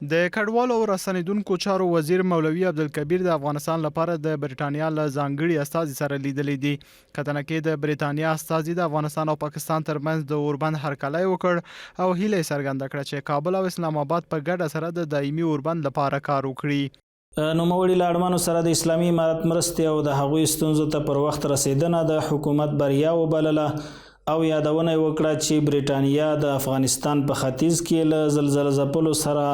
د کډوالو او راستنیدونکو چارو وزیر مولوي عبدالکبیر د افغانستان لپاره د برېټانیا له ځانګړي استازي سره لیدلي دي. کتنه کې د برېټانیا استازي د افغانستان او پاکستان ترمنځ د اوربند هرکلی وکړ او هیله یې څرګنده کړه چې کابل او اسلام آباد په ګډه سره د دایمي اوربند لپاره کار وکړي. نوموړي له اړمنو سره د اسلامي امارت مرستې او د هغوی ستونزو ته پر وخت رسیدنه د حکومت بریا وبلله او یادونه وکړه چې برېټانیا د افغانستان په ختیځ کې له زلزلې ځپلو سره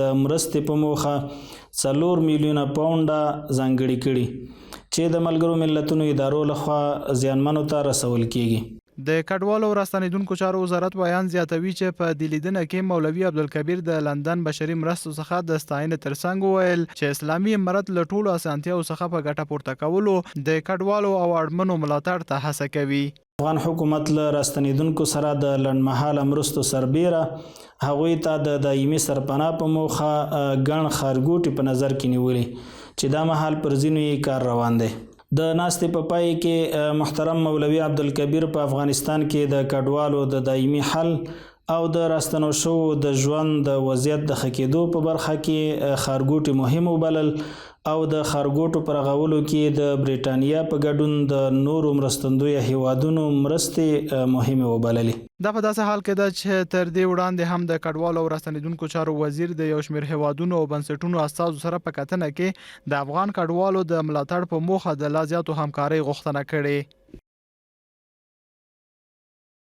د مرستې په موخه 4 میلیونه پاونډه ځانګړي کړي چې د ملګرو ملتونو ادارو لخوا زیانمنو ته رسول کیږي. د کډوالو او راستنیدونکو چارو وزارت بیان زیاتوي چې په دې لیدنه کې مولوي عبدالکبیر د لندن بشري مرستو څخه د ستاینې ترڅنګ وویل چې اسلامي امارت له ټولو اسانتیاوو څخه په ګټه پورته کولو د کډوالو او اړمنو ملاتړ ته هڅه کوي. افغان حکومت له راستنیدونکو سره د لنډمهاله مرستو سربیره هغوی ته د دایمي سرپناه په موخه ګڼ ښارګوټي په نظر کې نیولي چې دا مهال پر ځینو یې کار روان دی. د ناستې په پای کې محترم مولوي عبدالکبیر په افغانستان کې د کډوالو د دایمي حل او د راستنو شوو د ژوند د وضعیت د ښه کېدو په برخه کې ښارګوټي مهم وبلل او د ښارګوټو په رغولو کې د برېټانیا په ګډون د نورو مرستندویه هیوادونو مرستې مهمې وبللې. دا په داسې حال کې ده چې تر دې وړاندې هم د کډوالو او راستنیدونکو چارو وزیر د یو شمېر هیوادونو او بنسټونو استازو سره په کتنه کې د افغان کډوالو د ملاتړ په موخه د لا زیاتو همکارۍ غوښتنه کړې.